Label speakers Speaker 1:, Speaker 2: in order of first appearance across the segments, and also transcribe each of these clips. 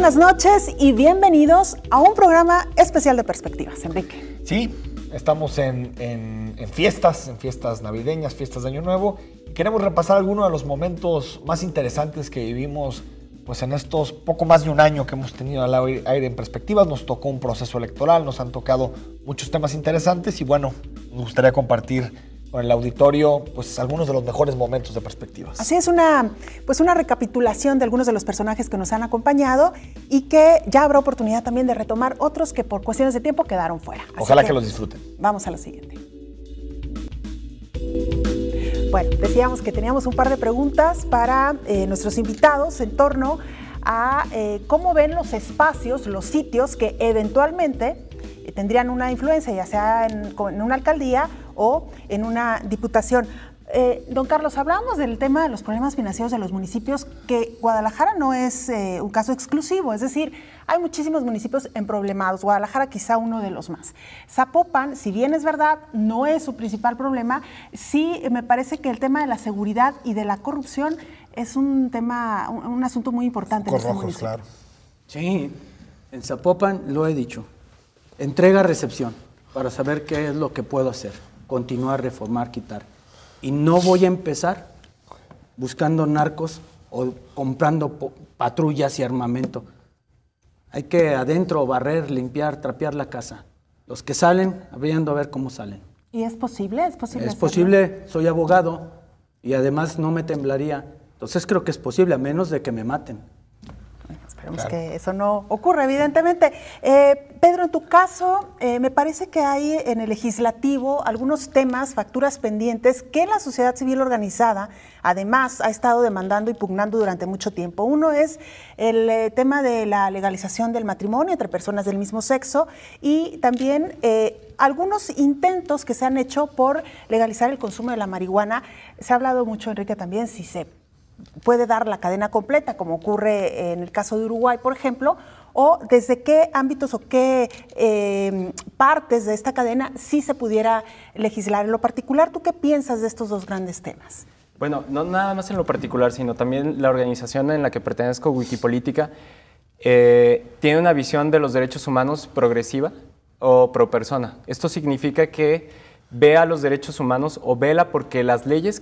Speaker 1: buenas noches y bienvenidos a un programa especial de Perspectivas, Enrique.
Speaker 2: Sí, estamos en fiestas navideñas, fiestas de Año Nuevo. Y queremos repasar algunos de los momentos más interesantes que vivimos pues, en estos poco más de un año que hemos tenido al aire en Perspectivas. Nos tocó un proceso electoral, nos han tocado muchos temas interesantes y bueno, nos gustaría compartir con el auditorio, pues algunos de los mejores momentos de Perspectivas.
Speaker 1: Así es, una recapitulación de algunos de los personajes que nos han acompañado y que ya habrá oportunidad también de retomar otros que por cuestiones de tiempo quedaron fuera.
Speaker 2: Ojalá que los disfruten.
Speaker 1: Vamos a lo siguiente. Bueno, decíamos que teníamos un par de preguntas para nuestros invitados en torno a cómo ven los espacios, los sitios que eventualmente tendrían una influencia, ya sea en una alcaldía o en una diputación. Don Carlos, hablábamos del tema de los problemas financieros de los municipios, que Guadalajara no es un caso exclusivo, es decir, hay muchísimos municipios emproblemados, Guadalajara quizá uno de los más. Zapopan, si bien es verdad, no es su principal problema, sí me parece que el tema de la seguridad y de la corrupción es un tema, un asunto muy importante en este municipio.
Speaker 2: Claro.
Speaker 3: Sí, en Zapopan lo he dicho, entrega-recepción, para saber qué es lo que puedo hacer, continuar, reformar, quitar. Y no voy a empezar buscando narcos o comprando patrullas y armamento. Hay que adentro barrer, limpiar, trapear la casa. Los que salen, viendo a ver cómo salen.
Speaker 1: ¿Y es posible? ¿Es posible?
Speaker 3: Es posible, soy abogado y además no me temblaría. Entonces creo que es posible, a menos de que me maten.
Speaker 1: Esperemos que eso no ocurra, evidentemente. Pedro, en tu caso, me parece que hay en el legislativo algunos temas, facturas pendientes que la sociedad civil organizada, además, ha estado demandando y pugnando durante mucho tiempo. Uno es el tema de la legalización del matrimonio entre personas del mismo sexo y también algunos intentos que se han hecho por legalizar el consumo de la marihuana. Se ha hablado mucho, Enrique, también si se puede dar la cadena completa, como ocurre en el caso de Uruguay, por ejemplo, o desde qué ámbitos o qué partes de esta cadena sí se pudiera legislar. En lo particular, ¿tú qué piensas de estos dos grandes temas?
Speaker 4: Bueno, no nada más en lo particular, sino también la organización en la que pertenezco, Wikipolítica, tiene una visión de los derechos humanos progresiva o pro persona. Esto significa que ve a los derechos humanos o vela porque las leyes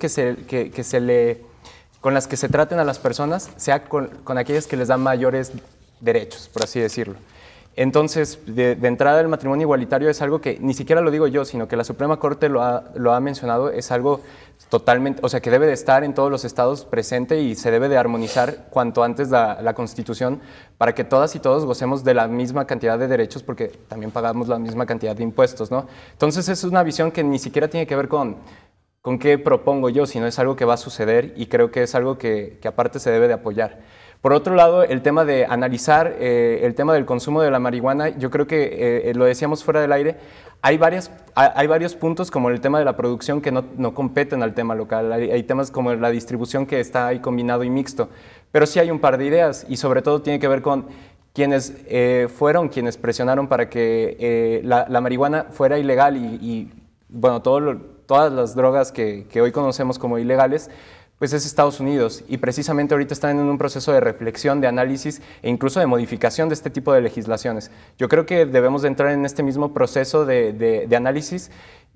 Speaker 4: con las que se traten a las personas sea con aquellas que les dan mayores derechos, por así decirlo. Entonces, de entrada, el matrimonio igualitario es algo que ni siquiera lo digo yo, sino que la Suprema Corte lo ha mencionado, es algo totalmente, o sea, que debe de estar en todos los estados presente y se debe de armonizar cuanto antes la Constitución para que todas y todos gocemos de la misma cantidad de derechos porque también pagamos la misma cantidad de impuestos, ¿no? Entonces, es una visión que ni siquiera tiene que ver con qué propongo yo, sino es algo que va a suceder y creo que es algo que aparte se debe de apoyar. Por otro lado, el tema de analizar el tema del consumo de la marihuana, yo creo que, lo decíamos fuera del aire, hay varios puntos como el tema de la producción que no competen al tema local, hay temas como la distribución que está ahí combinado y mixto, pero sí hay un par de ideas y sobre todo tiene que ver con quienes fueron quienes presionaron para que la marihuana fuera ilegal y bueno, todas las drogas que hoy conocemos como ilegales, pues es Estados Unidos y precisamente ahorita están en un proceso de reflexión, de análisis e incluso de modificación de este tipo de legislaciones. Yo creo que debemos de entrar en este mismo proceso de análisis.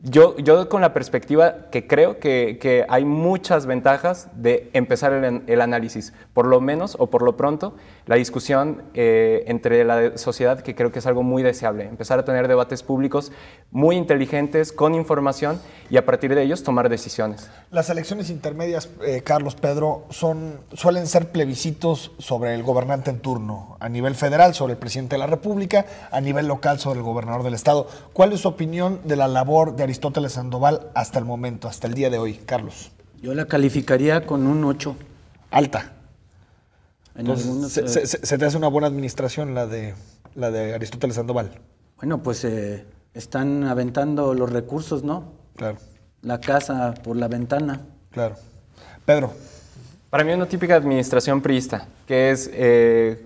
Speaker 4: Yo con la perspectiva que creo que hay muchas ventajas de empezar el análisis, por lo menos o por lo pronto, la discusión entre la sociedad, que creo que es algo muy deseable, empezar a tener debates públicos muy inteligentes, con información y a partir de ellos tomar decisiones.
Speaker 2: Las elecciones intermedias, Carlos, Pedro, suelen ser plebiscitos sobre el gobernante en turno, a nivel federal sobre el presidente de la República, a nivel local sobre el gobernador del estado. ¿Cuál es su opinión de la labor de Aristóteles Sandoval hasta el momento, hasta el día de hoy, Carlos?
Speaker 3: Yo la calificaría con un 8.
Speaker 2: Alta. Entonces, ¿se te hace una buena administración la de Aristóteles Sandoval?
Speaker 3: Bueno, pues están aventando los recursos, ¿no?
Speaker 2: Claro.
Speaker 3: La casa por la ventana.
Speaker 2: Claro. Pedro.
Speaker 4: Para mí una típica administración priista, que es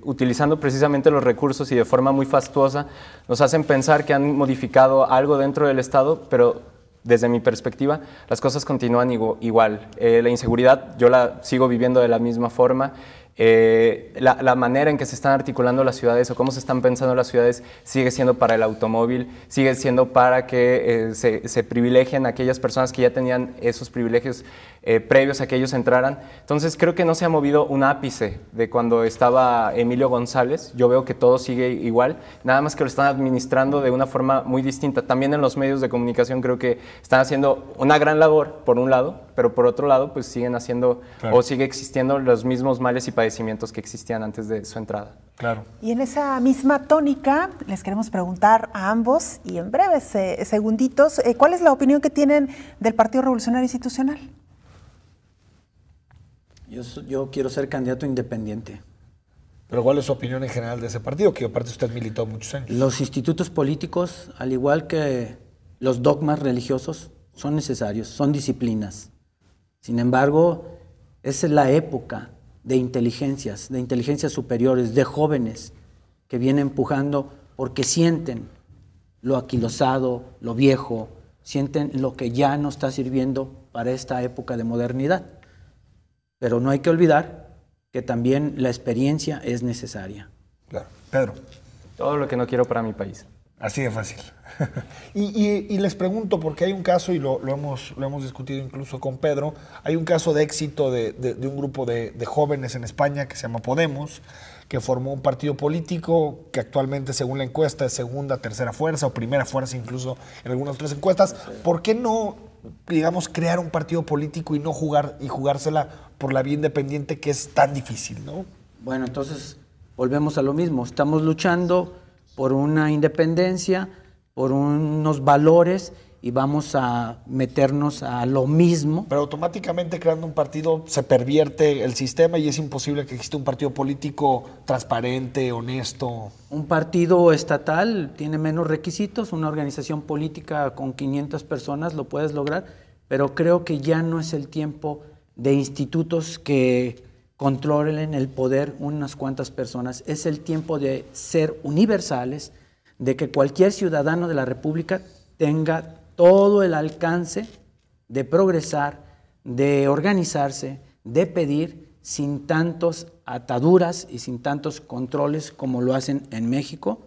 Speaker 4: utilizando precisamente los recursos y de forma muy fastuosa, nos hacen pensar que han modificado algo dentro del Estado, pero desde mi perspectiva las cosas continúan igual. La inseguridad yo la sigo viviendo de la misma forma. La manera en que se están articulando las ciudades o cómo se están pensando las ciudades sigue siendo para el automóvil, sigue siendo para que se privilegien a aquellas personas que ya tenían esos privilegios previos a que ellos entraran. Entonces creo que no se ha movido un ápice de cuando estaba Emilio González. Yo veo que todo sigue igual, nada más que lo están administrando de una forma muy distinta. También en los medios de comunicación creo que están haciendo una gran labor, por un lado, pero por otro lado pues siguen haciendo o sigue existiendo los mismos males y padecimientos que existían antes de su entrada.
Speaker 2: Claro.
Speaker 1: Y en esa misma tónica les queremos preguntar a ambos y en breves segunditos, ¿cuál es la opinión que tienen del Partido Revolucionario Institucional?
Speaker 3: Yo quiero ser candidato independiente.
Speaker 2: Pero ¿cuál es su opinión en general de ese partido? Que aparte usted militó muchos años.
Speaker 3: Los institutos políticos, al igual que los dogmas religiosos, son necesarios, son disciplinas. Sin embargo, esa es la época de inteligencias superiores, de jóvenes que vienen empujando porque sienten lo aquilosado, lo viejo, sienten lo que ya no está sirviendo para esta época de modernidad. Pero no hay que olvidar que también la experiencia es necesaria.
Speaker 2: Claro. Pedro.
Speaker 4: Todo lo que no quiero para mi país.
Speaker 2: Así de fácil. y les pregunto, porque hay un caso, y lo hemos discutido incluso con Pedro, hay un caso de éxito de un grupo de jóvenes en España que se llama Podemos, que formó un partido político que actualmente, según la encuesta, es segunda, tercera fuerza o primera fuerza incluso en algunas otras encuestas. ¿Por qué no, digamos, crear un partido político y no jugársela por la vía independiente, que es tan difícil, ¿no?
Speaker 3: Bueno, entonces volvemos a lo mismo. Estamos luchando por una independencia, por unos valores y vamos a meternos a lo mismo.
Speaker 2: Pero automáticamente creando un partido se pervierte el sistema y es imposible que exista un partido político transparente, honesto.
Speaker 3: Un partido estatal tiene menos requisitos, una organización política con 500 personas lo puedes lograr, pero creo que ya no es el tiempo de institutos que controlen el poder unas cuantas personas. Es el tiempo de ser universales, de que cualquier ciudadano de la República tenga todo el alcance de progresar, de organizarse, de pedir sin tantas ataduras y sin tantos controles como lo hacen en México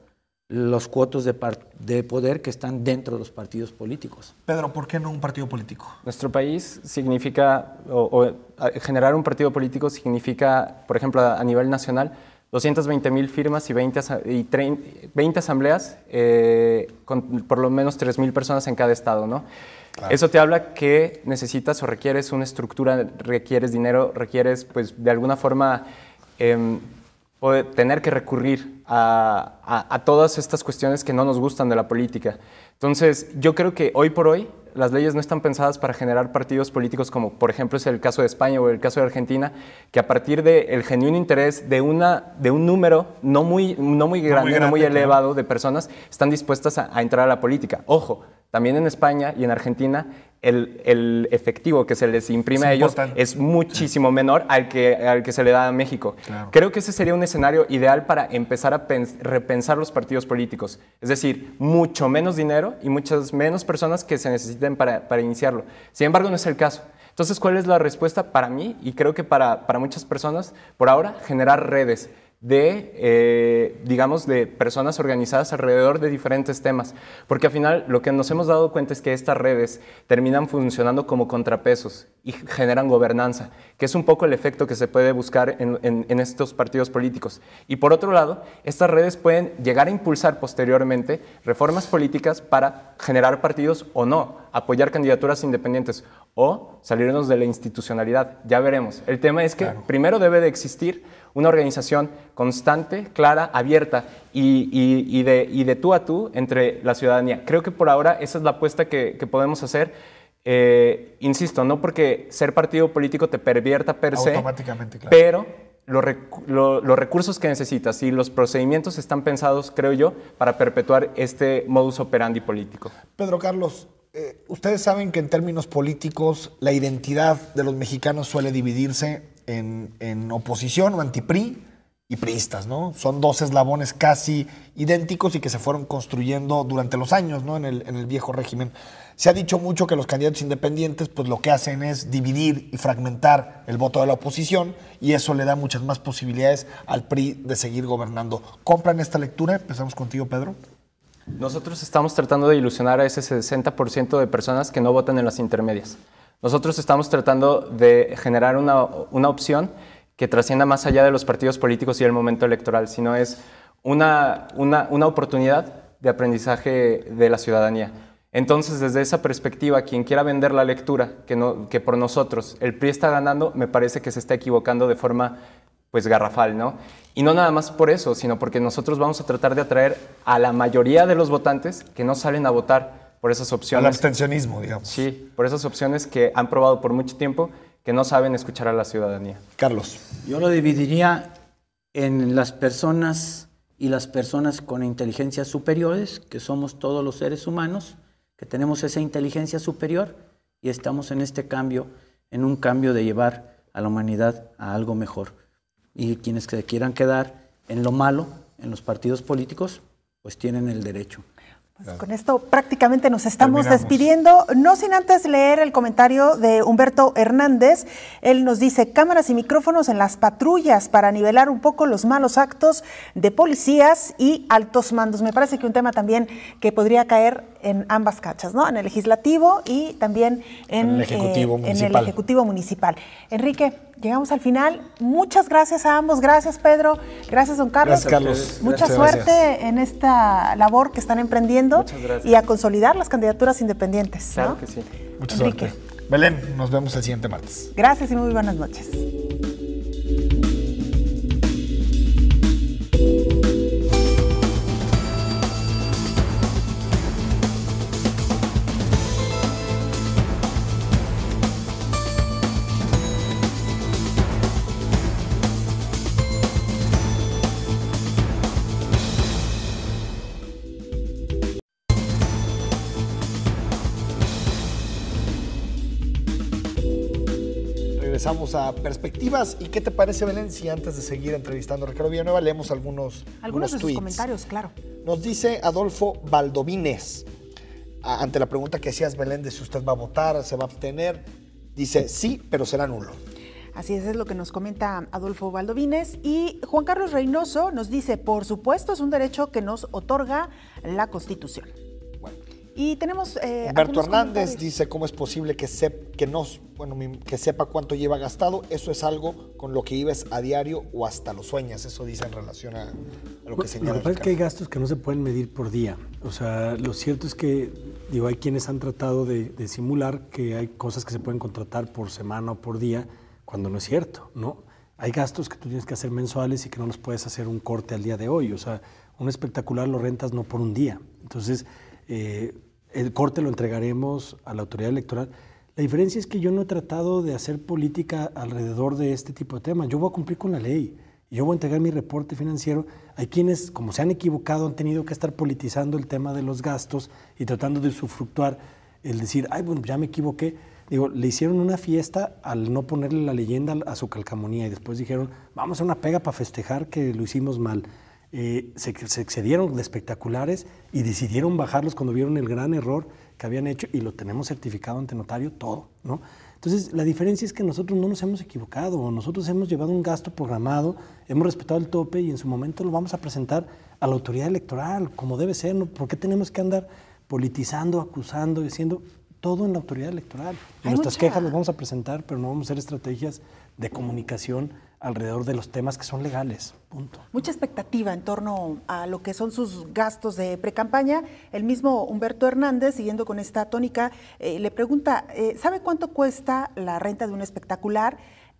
Speaker 3: los cuotos de poder que están dentro de los partidos políticos.
Speaker 2: Pedro, ¿por qué no un partido político?
Speaker 4: Nuestro país significa, generar un partido político significa, por ejemplo, a nivel nacional, 220,000 firmas y 20 asambleas con por lo menos 3,000 personas en cada estado, ¿no? Claro. Eso te habla que necesitas o requieres una estructura, requieres dinero, requieres, pues, de alguna forma tener que recurrir a todas estas cuestiones que no nos gustan de la política. Entonces, yo creo que hoy por hoy las leyes no están pensadas para generar partidos políticos como, por ejemplo, es el caso de España o el caso de Argentina, que a partir del genuino interés de un número no muy grande, no muy elevado de personas, están dispuestas a entrar a la política. Ojo, también en España y en Argentina el efectivo que se les imprime a ellos es muchísimo menor al que se le da a México. Claro. Creo que ese sería un escenario ideal para empezar a repensar los partidos políticos. Es decir, mucho menos dinero y muchas menos personas que se necesiten para iniciarlo. Sin embargo, no es el caso. Entonces, ¿cuál es la respuesta para mí? Y creo que para muchas personas, por ahora, generar redes digamos, de personas organizadas alrededor de diferentes temas. Porque al final lo que nos hemos dado cuenta es que estas redes terminan funcionando como contrapesos y generan gobernanza, que es un poco el efecto que se puede buscar en estos partidos políticos. Y por otro lado, estas redes pueden llegar a impulsar posteriormente reformas políticas para generar partidos o no, apoyar candidaturas independientes o salirnos de la institucionalidad. Ya veremos. El tema es que primero debe de existir una organización constante, clara, abierta y de tú a tú entre la ciudadanía. Creo que por ahora esa es la apuesta que podemos hacer. Insisto, no porque ser partido político te pervierta per se, automáticamente, claro, pero los recursos que necesitas y los procedimientos están pensados, creo yo, para perpetuar este modus operandi político.
Speaker 2: Pedro Carlos, ustedes saben que en términos políticos la identidad de los mexicanos suele dividirse en oposición o anti-PRI y priistas, ¿no? Son dos eslabones casi idénticos y que se fueron construyendo durante los años, ¿no? En el viejo régimen. Se ha dicho mucho que los candidatos independientes pues lo que hacen es dividir y fragmentar el voto de la oposición y eso le da muchas más posibilidades al PRI de seguir gobernando. ¿Compran esta lectura? Empezamos contigo, Pedro.
Speaker 4: Nosotros estamos tratando de ilusionar a ese 60% de personas que no votan en las intermedias. Nosotros estamos tratando de generar una opción que trascienda más allá de los partidos políticos y el momento electoral, sino es una oportunidad de aprendizaje de la ciudadanía. Entonces, desde esa perspectiva, quien quiera vender la lectura que por nosotros el PRI está ganando, me parece que se está equivocando de forma pues garrafal, ¿no? Y no nada más por eso, sino porque nosotros vamos a tratar de atraer a la mayoría de los votantes que no salen a votar por esas opciones.
Speaker 2: Al abstencionismo, digamos.
Speaker 4: Sí, por esas opciones que han probado por mucho tiempo que no saben escuchar a la ciudadanía.
Speaker 2: Carlos.
Speaker 3: Yo lo dividiría en las personas y las personas con inteligencias superiores, que somos todos los seres humanos, que tenemos esa inteligencia superior y estamos en este cambio, en un cambio de llevar a la humanidad a algo mejor. Y quienes se quieran quedar en lo malo, en los partidos políticos, pues tienen el derecho.
Speaker 1: Pues con esto prácticamente nos estamos despidiendo, no sin antes leer el comentario de Humberto Hernández. Él nos dice: cámaras y micrófonos en las patrullas para nivelar un poco los malos actos de policías y altos mandos. Me parece que un tema también que podría caer en ambas cachas, ¿no? En el legislativo y también en el ejecutivo municipal. Enrique, llegamos al final. Muchas gracias a ambos. Gracias, Pedro. Gracias, don Carlos.
Speaker 2: Gracias, Carlos.
Speaker 1: Mucha suerte en esta labor que están emprendiendo y a consolidar las candidaturas independientes, ¿no?
Speaker 4: Claro que sí.
Speaker 2: Mucha suerte. Belén, nos vemos el siguiente martes.
Speaker 1: Gracias y muy buenas noches.
Speaker 2: Regresamos a Perspectivas. ¿Y qué te parece, Belén, si antes de seguir entrevistando a Ricardo Villanueva leemos algunos
Speaker 1: de sus
Speaker 2: tweets?
Speaker 1: Comentarios, claro.
Speaker 2: Nos dice Adolfo Valdovines, ante la pregunta que hacías, Belén, de si usted va a votar, se va a abstener, dice sí, pero será nulo.
Speaker 1: Así es lo que nos comenta Adolfo Valdovines. Y Juan Carlos Reynoso nos dice: por supuesto, es un derecho que nos otorga la Constitución. Y tenemos
Speaker 2: Humberto Hernández dice: ¿cómo es posible que sepa cuánto lleva gastado? Eso es algo con lo que vives a diario o hasta lo sueñas. Eso dice en relación a lo que señala.
Speaker 5: Lo que pasa es que hay gastos que no se pueden medir por día. O sea, lo cierto es que hay quienes han tratado de simular que hay cosas que se pueden contratar por semana o por día, cuando no es cierto, ¿no? Hay gastos que tú tienes que hacer mensuales y que no los puedes hacer un corte al día de hoy. O sea, un espectacular lo rentas no por un día. Entonces, el corte lo entregaremos a la autoridad electoral. La diferencia es que yo no he tratado de hacer política alrededor de este tipo de temas. Yo voy a cumplir con la ley. Yo voy a entregar mi reporte financiero. Hay quienes, como se han equivocado, han tenido que estar politizando el tema de los gastos y tratando de usufructuar el decir, ay, bueno, ya me equivoqué. Digo, le hicieron una fiesta al no ponerle la leyenda a su calcamonía y después dijeron, vamos a hacer una pega para festejar que lo hicimos mal. Se excedieron de espectaculares y decidieron bajarlos cuando vieron el gran error que habían hecho y lo tenemos certificado ante notario todo, ¿no? Entonces, la diferencia es que nosotros no nos hemos equivocado, nosotros hemos llevado un gasto programado, hemos respetado el tope y en su momento lo vamos a presentar a la autoridad electoral, como debe ser, ¿no? ¿Por qué tenemos que andar politizando, acusando, diciendo todo en la autoridad electoral? En nuestras quejas las vamos a presentar, pero no vamos a hacer estrategias de comunicación alrededor de los temas que son legales, punto.
Speaker 1: Mucha expectativa en torno a lo que son sus gastos de precampaña. El mismo Humberto Hernández, siguiendo con esta tónica, le pregunta, ¿sabe cuánto cuesta la renta de un espectacular?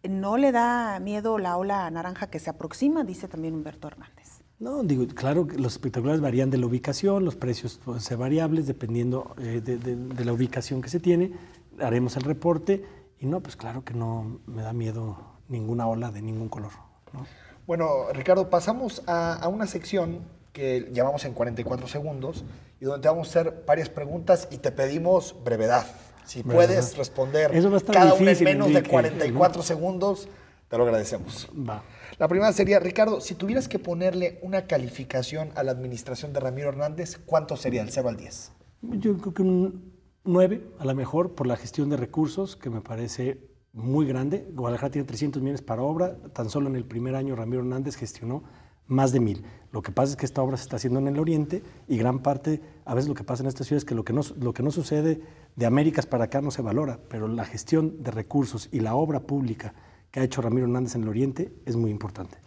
Speaker 1: ¿No le da miedo la ola naranja que se aproxima? Dice también Humberto Hernández.
Speaker 5: No, digo, claro que los espectaculares varían de la ubicación, los precios pueden ser variables dependiendo de la ubicación que se tiene. Haremos el reporte y no, pues claro que no me da miedo ninguna ola de ningún color, ¿no?
Speaker 2: Bueno, Ricardo, pasamos a una sección que llamamos en 44 segundos y donde te vamos a hacer varias preguntas y te pedimos brevedad. Si puedes responder
Speaker 5: eso va a estar
Speaker 2: cada
Speaker 5: difícil,
Speaker 2: una en menos
Speaker 5: Enrique,
Speaker 2: de 44 segundos, Te lo agradecemos.
Speaker 5: Va.
Speaker 2: La primera sería, Ricardo, si tuvieras que ponerle una calificación a la administración de Ramiro Hernández, ¿cuánto sería el 0 al 10?
Speaker 5: Yo creo que un 9, a lo mejor, por la gestión de recursos, que me parece muy grande. Guadalajara tiene 300 millones para obra. Tan solo en el primer año Ramiro Hernández gestionó más de 1,000. Lo que pasa es que esta obra se está haciendo en el oriente y gran parte, a veces lo que pasa en esta ciudad es que lo que no sucede de Américas para acá no se valora, pero la gestión de recursos y la obra pública que ha hecho Ramiro Hernández en el oriente es muy importante.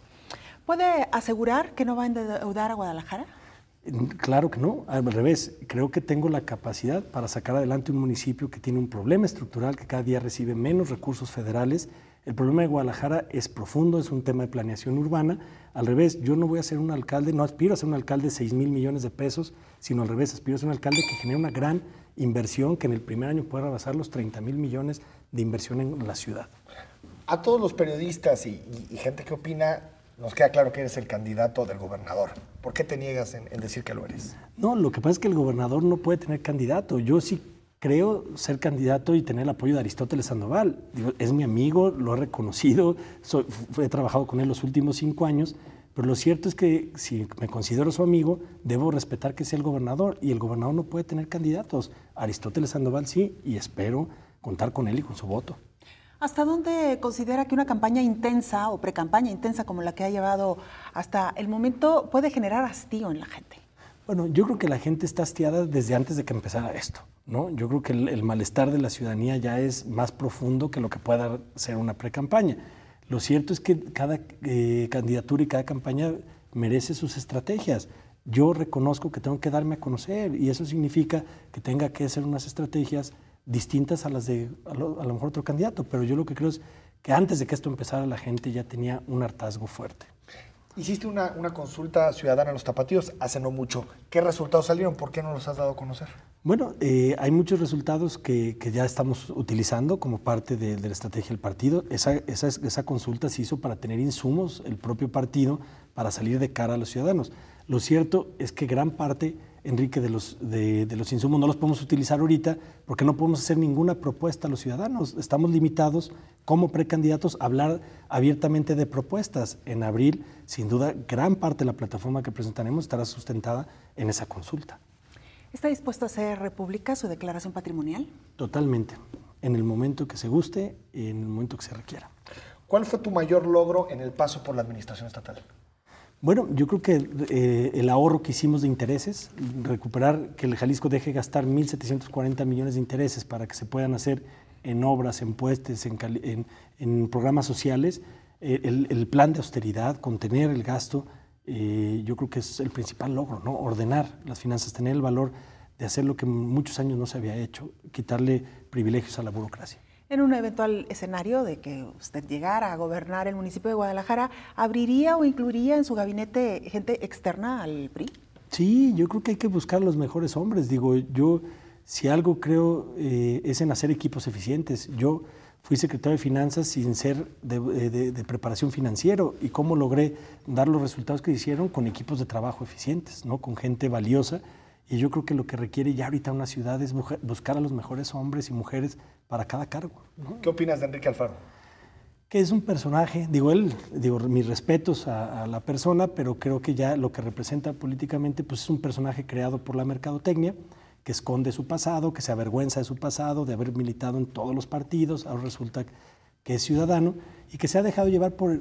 Speaker 1: ¿Puede asegurar que no va a endeudar a Guadalajara?
Speaker 5: Claro que no, al revés, creo que tengo la capacidad para sacar adelante un municipio que tiene un problema estructural, que cada día recibe menos recursos federales. El problema de Guadalajara es profundo, es un tema de planeación urbana. Al revés, yo no voy a ser un alcalde, no aspiro a ser un alcalde de 6,000 millones de pesos, sino al revés, aspiro a ser un alcalde que genere una gran inversión, que en el primer año pueda rebasar los 30,000 millones de inversión en la ciudad.
Speaker 2: A todos los periodistas y gente que opina, nos queda claro que eres el candidato del gobernador. ¿Por qué te niegas en decir que lo eres?
Speaker 5: No, lo que pasa es que el gobernador no puede tener candidato. Yo sí creo ser candidato y tener el apoyo de Aristóteles Sandoval. Digo, es mi amigo, lo he reconocido, he trabajado con él los últimos 5 años, pero lo cierto es que si me considero su amigo, debo respetar que sea el gobernador, y el gobernador no puede tener candidatos. Aristóteles Sandoval sí, y espero contar con él y con su voto.
Speaker 1: ¿Hasta dónde considera que una campaña intensa o precampaña intensa como la que ha llevado hasta el momento puede generar hastío en la gente?
Speaker 5: Bueno, yo creo que la gente está hastiada desde antes de que empezara esto, ¿no? Yo creo que el malestar de la ciudadanía ya es más profundo que lo que pueda ser una precampaña. Lo cierto es que cada candidatura y cada campaña merece sus estrategias. Yo reconozco que tengo que darme a conocer, y eso significa que tenga que hacer unas estrategias distintas a las de a lo mejor otro candidato, pero yo lo que creo es que antes de que esto empezara la gente ya tenía un hartazgo fuerte.
Speaker 2: Hiciste una consulta ciudadana a los tapatíos hace no mucho. ¿Qué resultados salieron? ¿Por qué no los has dado a conocer?
Speaker 5: Bueno, hay muchos resultados que ya estamos utilizando como parte de la estrategia del partido. Esa consulta se hizo para tener insumos, el propio partido, para salir de cara a los ciudadanos. Lo cierto es que gran parte, Enrique, de los insumos no los podemos utilizar ahorita porque no podemos hacer ninguna propuesta a los ciudadanos. Estamos limitados como precandidatos a hablar abiertamente de propuestas. En abril, sin duda, gran parte de la plataforma que presentaremos estará sustentada en esa consulta.
Speaker 1: ¿Está dispuesto a hacer pública su declaración patrimonial?
Speaker 5: Totalmente. En el momento que se guste y en el momento que se requiera.
Speaker 2: ¿Cuál fue tu mayor logro en el paso por la administración estatal?
Speaker 5: Bueno, yo creo que el ahorro que hicimos de intereses, recuperar que el Jalisco deje gastar 1,740 millones de intereses para que se puedan hacer en obras, en puestos, en programas sociales, el plan de austeridad, contener el gasto, yo creo que es el principal logro, ¿no? Ordenar las finanzas, tener el valor de hacer lo que muchos años no se había hecho, quitarle privilegios a la burocracia.
Speaker 1: En un eventual escenario de que usted llegara a gobernar el municipio de Guadalajara, ¿abriría o incluiría en su gabinete gente externa al PRI?
Speaker 5: Sí, yo creo que hay que buscar los mejores hombres. Digo, yo si algo creo es en hacer equipos eficientes. Yo fui secretario de Finanzas sin ser de preparación financiero, y cómo logré dar los resultados que hicieron con equipos de trabajo eficientes, ¿no? Con gente valiosa. Y yo creo que lo que requiere ya ahorita una ciudad es buscar a los mejores hombres y mujeres para cada cargo, ¿no?
Speaker 2: ¿Qué opinas de Enrique Alfaro?
Speaker 5: Que es un personaje, mis respetos a la persona, pero creo que ya lo que representa políticamente pues es un personaje creado por la mercadotecnia, que esconde su pasado, que se avergüenza de su pasado, de haber militado en todos los partidos. Ahora resulta que es ciudadano y que se ha dejado llevar por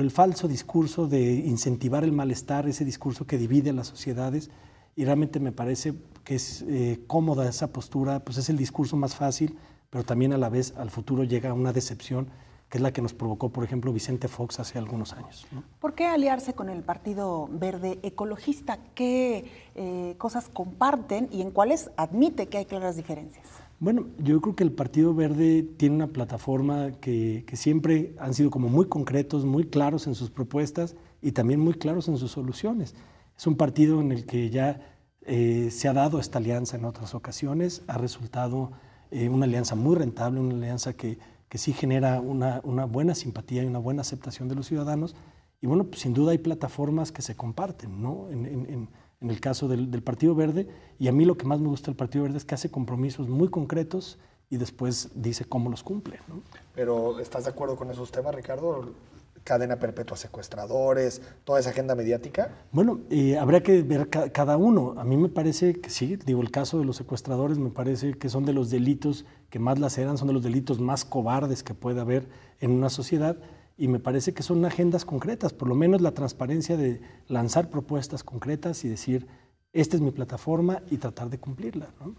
Speaker 5: el falso discurso de incentivar el malestar, ese discurso que divide a las sociedades. Y realmente me parece que es cómoda esa postura, pues es el discurso más fácil, pero también a la vez al futuro llega una decepción, que es la que nos provocó, por ejemplo, Vicente Fox hace algunos años, ¿no?
Speaker 1: ¿Por qué aliarse con el Partido Verde Ecologista? ¿Qué cosas comparten y en cuáles admite que hay claras diferencias?
Speaker 5: Bueno, yo creo que el Partido Verde tiene una plataforma que siempre han sido como muy concretos, muy claros en sus propuestas y también muy claros en sus soluciones. Es un partido en el que ya se ha dado esta alianza en otras ocasiones, ha resultado una alianza muy rentable, una alianza que sí genera una buena simpatía y una buena aceptación de los ciudadanos. Y bueno, pues sin duda hay plataformas que se comparten, ¿no? En el caso del Partido Verde, y a mí lo que más me gusta del Partido Verde es que hace compromisos muy concretos y después dice cómo los cumple, ¿no?
Speaker 2: Pero ¿estás de acuerdo con esos temas, Ricardo? Cadena perpetua a secuestradores, toda esa agenda mediática.
Speaker 5: Bueno, habría que ver cada uno. A mí me parece que sí, digo, el caso de los secuestradores me parece que son de los delitos que más laceran, son de los delitos más cobardes que puede haber en una sociedad, y me parece que son agendas concretas, por lo menos la transparencia de lanzar propuestas concretas y decir, esta es mi plataforma y tratar de cumplirla, ¿no?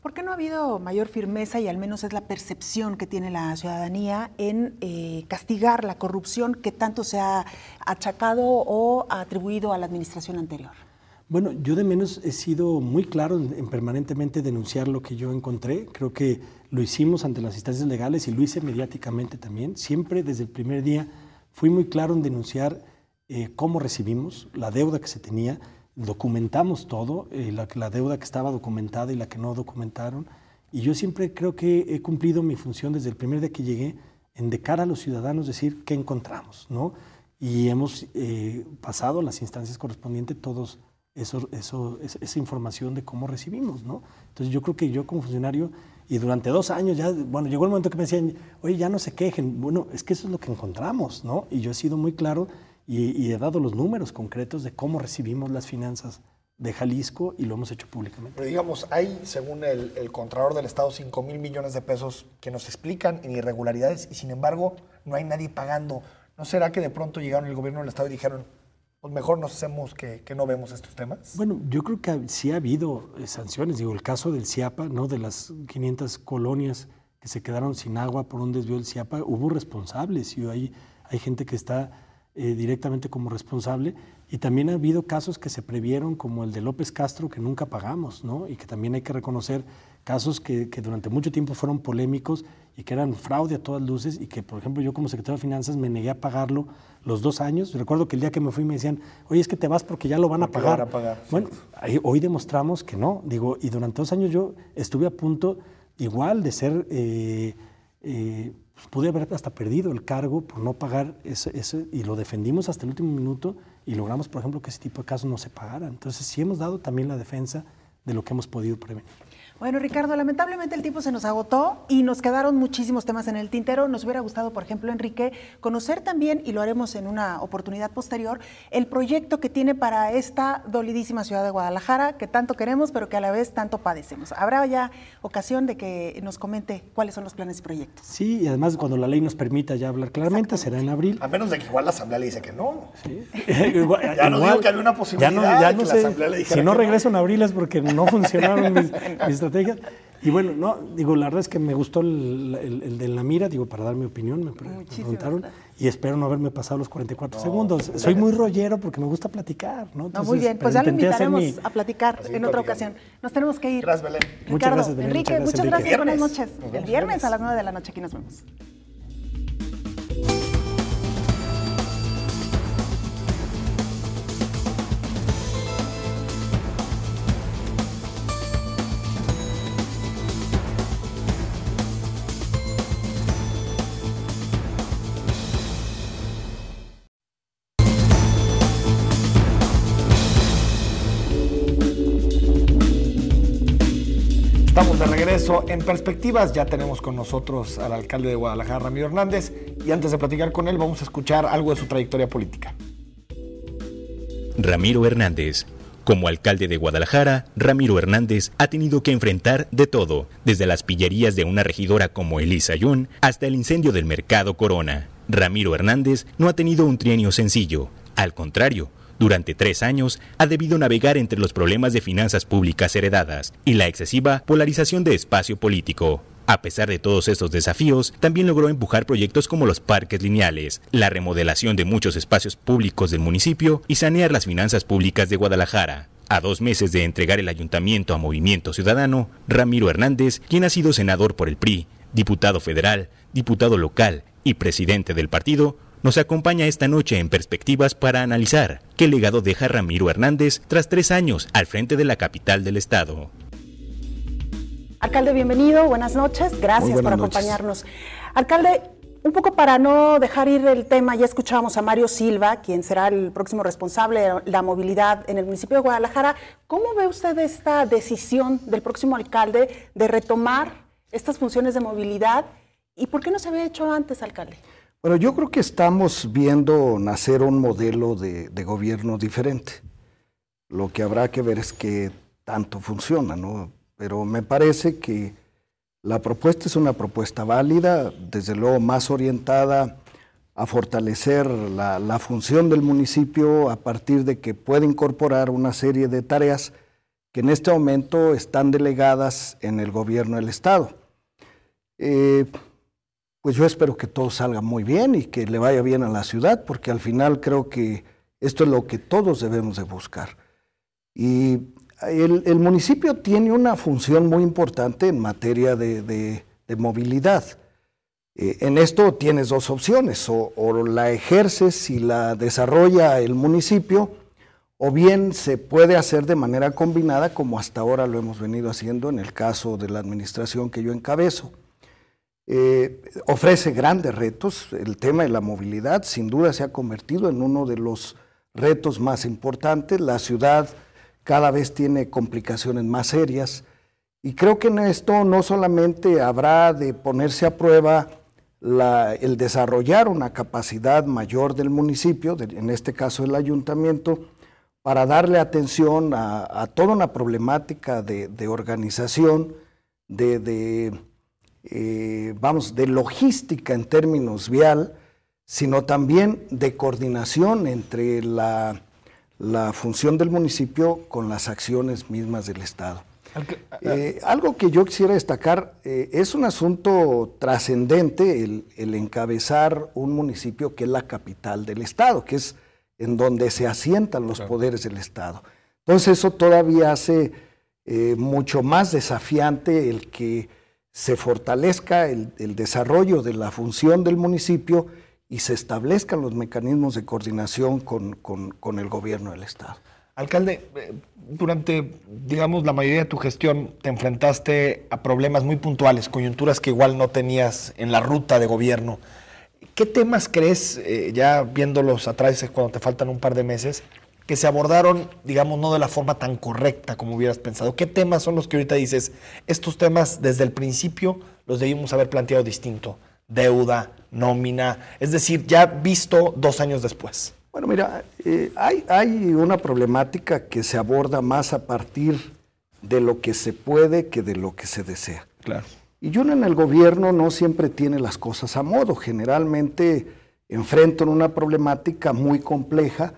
Speaker 1: ¿Por qué no ha habido mayor firmeza, y al menos es la percepción que tiene la ciudadanía, en castigar la corrupción que tanto se ha achacado o atribuido a la administración anterior?
Speaker 5: Bueno, yo de menos he sido muy claro en permanentemente denunciar lo que yo encontré. Creo que lo hicimos ante las instancias legales y lo hice mediáticamente también. Siempre desde el primer día fui muy claro en denunciar cómo recibimos, la deuda que se tenía. Documentamos todo, la deuda que estaba documentada y la que no documentaron, y yo siempre creo que he cumplido mi función desde el primer día que llegué, en de cara a los ciudadanos decir qué encontramos, ¿no? Y hemos pasado a las instancias correspondientes todos esa información de cómo recibimos, ¿no? Entonces yo creo que yo como funcionario, y durante 2 años ya, bueno, llegó el momento que me decían, oye, ya no se quejen, bueno, es que eso es lo que encontramos, ¿no? Y yo he sido muy claro y he dado los números concretos de cómo recibimos las finanzas de Jalisco y lo hemos hecho públicamente.
Speaker 2: Pero digamos, hay, según el Contralor del Estado, 5,000 millones de pesos que nos explican en irregularidades y sin embargo no hay nadie pagando. ¿No será que de pronto llegaron el gobierno del Estado y dijeron, pues mejor nos hacemos que no vemos estos temas?
Speaker 5: Bueno, yo creo que sí ha habido sanciones. Digo, el caso del CIAPA, ¿no? De las 500 colonias que se quedaron sin agua por un desvío del CIAPA, hubo responsables y hay gente que está directamente como responsable, y también ha habido casos que se previeron, como el de López Castro, que nunca pagamos, ¿no? Y que también hay que reconocer casos que durante mucho tiempo fueron polémicos y que eran fraude a todas luces, y que, por ejemplo, yo como secretario de Finanzas me negué a pagarlo los 2 años. Recuerdo que el día que me fui me decían, oye, es que te vas porque ya lo van a pagar. Bueno, hoy demostramos que no. Digo, y durante 2 años yo estuve a punto igual de ser... pude haber hasta perdido el cargo por no pagar ese, y lo defendimos hasta el último minuto y logramos, por ejemplo, que ese tipo de casos no se pagaran. Entonces sí hemos dado también la defensa de lo que hemos podido prevenir.
Speaker 1: Bueno, Ricardo, lamentablemente el tiempo se nos agotó y nos quedaron muchísimos temas en el tintero. Nos hubiera gustado, por ejemplo, Enrique, conocer también, y lo haremos en una oportunidad posterior, el proyecto que tiene para esta dolidísima ciudad de Guadalajara, que tanto queremos, pero que a la vez tanto padecemos. Habrá ya ocasión de que nos comente cuáles son los planes y proyectos.
Speaker 5: Sí, y además cuando la ley nos permita ya hablar claramente, será en abril.
Speaker 2: A menos de que igual la Asamblea le dice que no.
Speaker 5: Sí.
Speaker 2: Ya no digo que había una posibilidad
Speaker 5: ya no
Speaker 2: de que
Speaker 5: sé,
Speaker 2: la Asamblea le dijera
Speaker 5: si no
Speaker 2: que
Speaker 5: regreso en abril es porque no funcionaron mis estrategias. Y bueno, no, digo, la verdad es que me gustó el de la mira, digo, para dar mi opinión, me preguntaron, y espero no haberme pasado los 44 segundos. Soy muy rollero porque me gusta platicar, ¿no? Entonces,
Speaker 1: muy bien, pues ya lo invitaremos a platicar en otra ocasión. Nos tenemos que ir.
Speaker 2: Gracias, Belén.
Speaker 1: Ricardo,
Speaker 5: muchas gracias, Belén.
Speaker 1: Enrique, muchas gracias. Buenas noches.
Speaker 2: El
Speaker 1: viernes a las 9 de la noche aquí nos vemos.
Speaker 2: Estamos de regreso en Perspectivas. Ya tenemos con nosotros al alcalde de Guadalajara, Ramiro Hernández, y antes de platicar con él vamos a escuchar algo de su trayectoria política.
Speaker 6: Ramiro Hernández. Como alcalde de Guadalajara, Ramiro Hernández ha tenido que enfrentar de todo, desde las pillerías de una regidora como Elisa Ayun hasta el incendio del Mercado Corona. Ramiro Hernández no ha tenido un trienio sencillo, al contrario. Durante 3 años ha debido navegar entre los problemas de finanzas públicas heredadas y la excesiva polarización de espacio político. A pesar de todos estos desafíos, también logró empujar proyectos como los parques lineales, la remodelación de muchos espacios públicos del municipio y sanear las finanzas públicas de Guadalajara. A 2 meses de entregar el ayuntamiento a Movimiento Ciudadano, Ramiro Hernández, quien ha sido senador por el PRI, diputado federal, diputado local y presidente del partido, nos acompaña esta noche en Perspectivas para analizar qué legado deja Ramiro Hernández tras 3 años al frente de la capital del estado.
Speaker 1: Alcalde, bienvenido, buenas noches, gracias por acompañarnos. Alcalde, un poco para no dejar ir el tema, ya escuchábamos a Mario Silva, quien será el próximo responsable de la movilidad en el municipio de Guadalajara. ¿Cómo ve usted esta decisión del próximo alcalde de retomar estas funciones de movilidad. ¿Y por qué no se había hecho antes, alcalde?
Speaker 7: Bueno, yo creo que estamos viendo nacer un modelo de gobierno diferente. Lo que habrá que ver es qué tanto funciona, ¿no? Pero me parece que la propuesta es una propuesta válida, desde luego más orientada a fortalecer la función del municipio a partir de que puede incorporar una serie de tareas que en este momento están delegadas en el gobierno del Estado. Pues yo espero que todo salga muy bien y que le vaya bien a la ciudad, porque al final creo que esto es lo que todos debemos de buscar. Y el municipio tiene una función muy importante en materia de movilidad. En esto tienes dos opciones, o la ejerces y la desarrolla el municipio, o bien se puede hacer de manera combinada, como hasta ahora lo hemos venido haciendo en el caso de la administración que yo encabezo. Ofrece grandes retos. El tema de la movilidad sin duda se ha convertido en uno de los retos más importantes. La ciudad cada vez tiene complicaciones más serias y creo que en esto no solamente habrá de ponerse a prueba el desarrollar una capacidad mayor del municipio, en este caso el ayuntamiento, para darle atención a toda una problemática de organización, de logística en términos vial, sino también de coordinación entre la función del municipio con las acciones mismas del Estado. Algo que yo quisiera destacar, es un asunto trascendente el encabezar un municipio que es la capital del Estado, que es en donde se asientan los poderes del Estado. Entonces eso todavía hace mucho más desafiante el que se fortalezca el desarrollo de la función del municipio y se establezcan los mecanismos de coordinación con el gobierno del Estado.
Speaker 2: Alcalde, durante, digamos, la mayoría de tu gestión te enfrentaste a problemas muy puntuales, coyunturas que igual no tenías en la ruta de gobierno. ¿Qué temas crees, ya viéndolos atrás cuando te faltan un par de meses, que se abordaron, digamos, no de la forma tan correcta como hubieras pensado? ¿Qué temas son los que ahorita dices, estos temas desde el principio los debimos haber planteado distinto? Deuda, nómina, es decir, ya visto 2 años después.
Speaker 7: Bueno, mira, hay una problemática que se aborda más a partir de lo que se puede que de lo que se desea.
Speaker 2: Claro.
Speaker 7: Y uno en el gobierno no siempre tiene las cosas a modo. Generalmente enfrentan una problemática muy compleja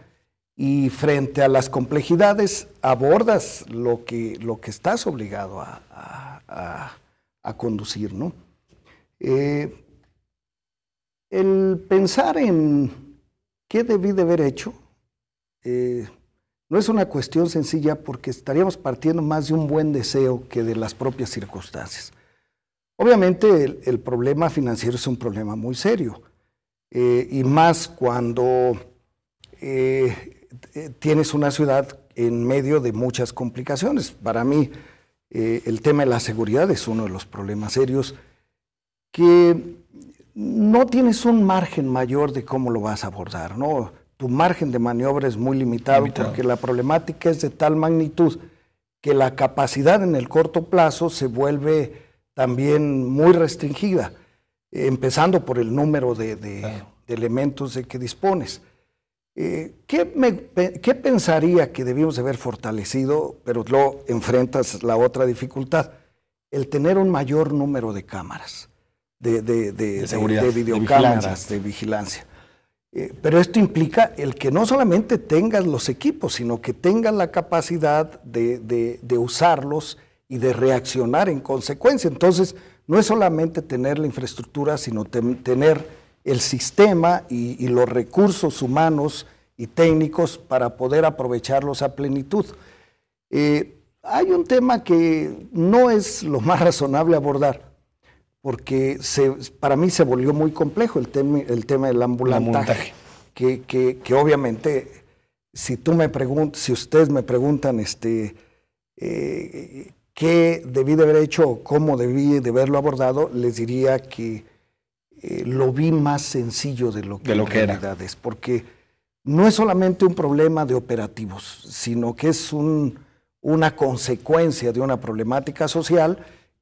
Speaker 7: y frente a las complejidades abordas lo que estás obligado a conducir, ¿no? El pensar en qué debí de haber hecho no es una cuestión sencilla, porque estaríamos partiendo más de un buen deseo que de las propias circunstancias. Obviamente el problema financiero es un problema muy serio, y más cuando tienes una ciudad en medio de muchas complicaciones. Para mí el tema de la seguridad es uno de los problemas serios, que no tienes un margen mayor de cómo lo vas a abordar, ¿no? Tu margen de maniobra es muy limitado, porque la problemática es de tal magnitud que la capacidad en el corto plazo se vuelve también muy restringida, empezando por el número de elementos de que dispones. ¿Qué pensaría que debimos haber fortalecido, pero luego enfrentas la otra dificultad? El tener un mayor número de cámaras, de seguridad, de videocámaras, de vigilancia. Pero esto implica el que no solamente tengas los equipos, sino que tengas la capacidad de usarlos y de reaccionar en consecuencia. Entonces, no es solamente tener la infraestructura, sino tener el sistema y los recursos humanos y técnicos para poder aprovecharlos a plenitud. Hay un tema que no es lo más razonable abordar, porque para mí se volvió muy complejo el tema del ambulantaje, que obviamente, si ustedes me preguntan qué debí de haber hecho o cómo debí de haberlo abordado, les diría que lo vi más sencillo de lo que en realidad es, porque no es solamente un problema de operativos, sino que es una consecuencia de una problemática social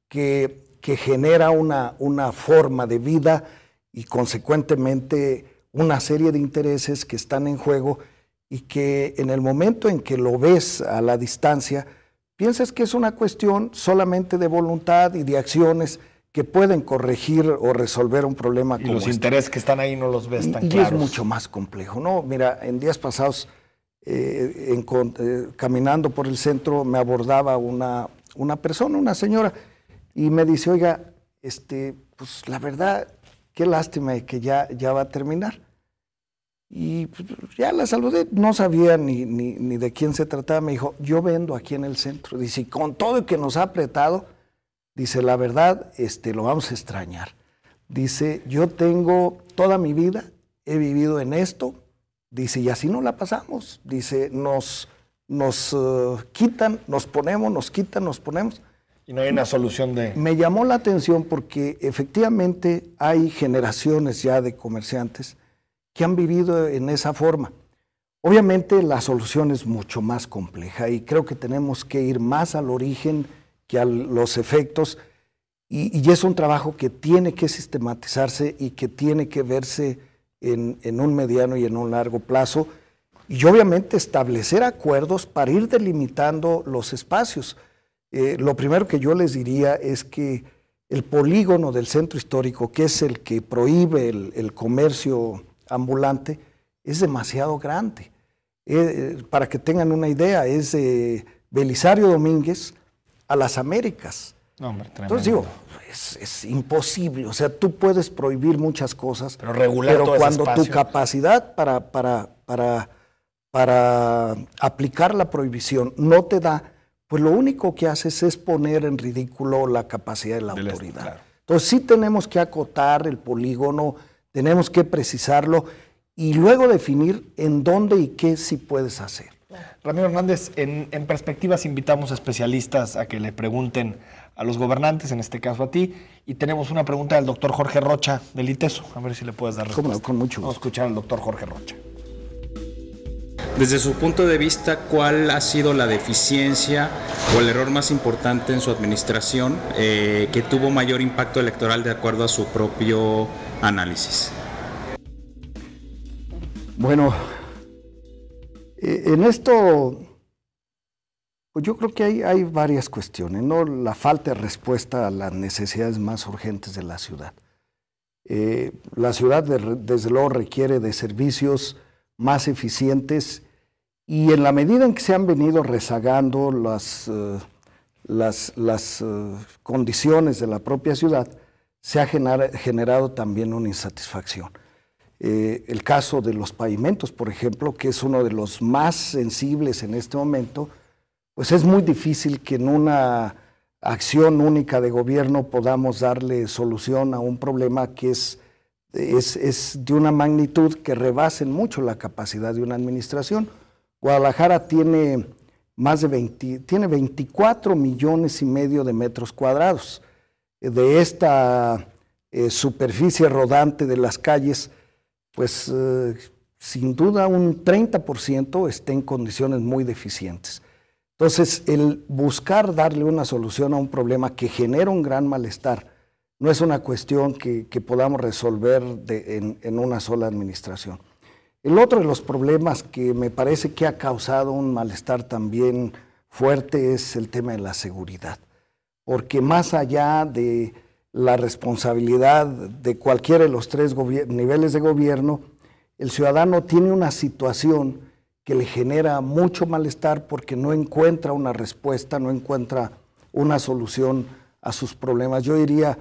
Speaker 7: que que genera una forma de vida y consecuentemente una serie de intereses que están en juego y que en el momento en que lo ves a la distancia, piensas que es una cuestión solamente de voluntad y de acciones que pueden corregir o resolver un problema como
Speaker 2: los intereses que están ahí no los ves tan claros.
Speaker 7: Y es mucho más complejo, ¿no? Mira, en días pasados, caminando por el centro, me abordaba una persona, una señora, y me dice, oiga, pues la verdad, qué lástima de que ya va a terminar. Y pues, ya la saludé, no sabía ni de quién se trataba. Me dijo, yo vendo aquí en el centro. Dice, y con todo el que nos ha apretado, dice, la verdad, lo vamos a extrañar. Dice, yo tengo toda mi vida, he vivido en esto. Dice, y así no la pasamos. Dice, nos quitan, nos ponemos, nos quitan, nos ponemos.
Speaker 2: Y no hay una solución de...
Speaker 7: Me llamó la atención porque efectivamente hay generaciones ya de comerciantes que han vivido en esa forma. Obviamente la solución es mucho más compleja y creo que tenemos que ir más al origen que a los efectos y es un trabajo que tiene que sistematizarse y que tiene que verse en un mediano y en un largo plazo y obviamente establecer acuerdos para ir delimitando los espacios. Lo primero que yo les diría es que el polígono del centro histórico, que es el que prohíbe el comercio ambulante, es demasiado grande. Para que tengan una idea, es de Belisario Domínguez a las Américas.
Speaker 2: No, hombre,
Speaker 7: entonces digo, es imposible. O sea, tú puedes prohibir muchas cosas,
Speaker 2: pero regular todo
Speaker 7: cuando
Speaker 2: ese espacio,
Speaker 7: tu capacidad para aplicar la prohibición no te da, pues lo único que haces es poner en ridículo la capacidad de la autoridad. Claro. Entonces sí tenemos que acotar el polígono, tenemos que precisarlo y luego definir en dónde y qué sí puedes hacer.
Speaker 2: Ramiro Hernández, en perspectivas invitamos a especialistas a que le pregunten a los gobernantes, en este caso a ti, y tenemos una pregunta del doctor Jorge Rocha del ITESO, a ver si le puedes dar respuesta.
Speaker 7: Con mucho gusto.
Speaker 2: Vamos a escuchar al doctor Jorge Rocha.
Speaker 8: Desde su punto de vista, ¿cuál ha sido la deficiencia o el error más importante en su administración que tuvo mayor impacto electoral de acuerdo a su propio análisis?
Speaker 7: Bueno, en esto, pues yo creo que hay varias cuestiones, ¿no? La falta de respuesta a las necesidades más urgentes de la ciudad. La ciudad, desde luego, requiere de servicios más eficientes y en la medida en que se han venido rezagando las condiciones de la propia ciudad, se ha generado también una insatisfacción. El caso de los pavimentos, por ejemplo, que es uno de los más sensibles en este momento, pues es muy difícil que en una acción única de gobierno podamos darle solución a un problema que es de una magnitud que rebasen mucho la capacidad de una administración. Guadalajara tiene tiene 24 millones y medio de metros cuadrados. De esta superficie rodante de las calles, pues sin duda un 30% está en condiciones muy deficientes. Entonces, el buscar darle una solución a un problema que genera un gran malestar no es una cuestión que podamos resolver en una sola administración. El otro de los problemas que me parece que ha causado un malestar también fuerte es el tema de la seguridad, porque más allá de la responsabilidad de cualquiera de los tres niveles de gobierno, el ciudadano tiene una situación que le genera mucho malestar porque no encuentra una respuesta, no encuentra una solución a sus problemas. Yo diría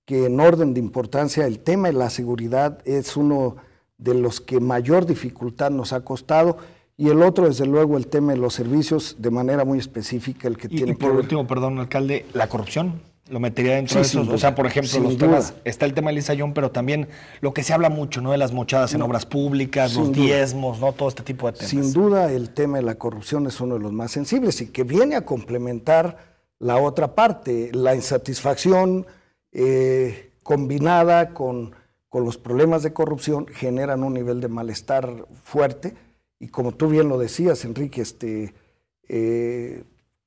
Speaker 7: que en orden de importancia el tema de la seguridad es uno de los que mayor dificultad nos ha costado y el otro, desde luego, el tema de los servicios, de manera muy específica, el que tiene que ver.
Speaker 2: Y por último, perdón, alcalde, la corrupción. Lo metería dentro de esos, o sea, por ejemplo, los temas, está el tema del Isayón, pero también lo que se habla mucho, ¿no? De las mochadas en obras públicas, los diezmos, ¿no? Todo este tipo de temas.
Speaker 7: Sin duda, el tema de la corrupción es uno de los más sensibles y que viene a complementar la otra parte, la insatisfacción combinada con los problemas de corrupción generan un nivel de malestar fuerte y como tú bien lo decías, Enrique,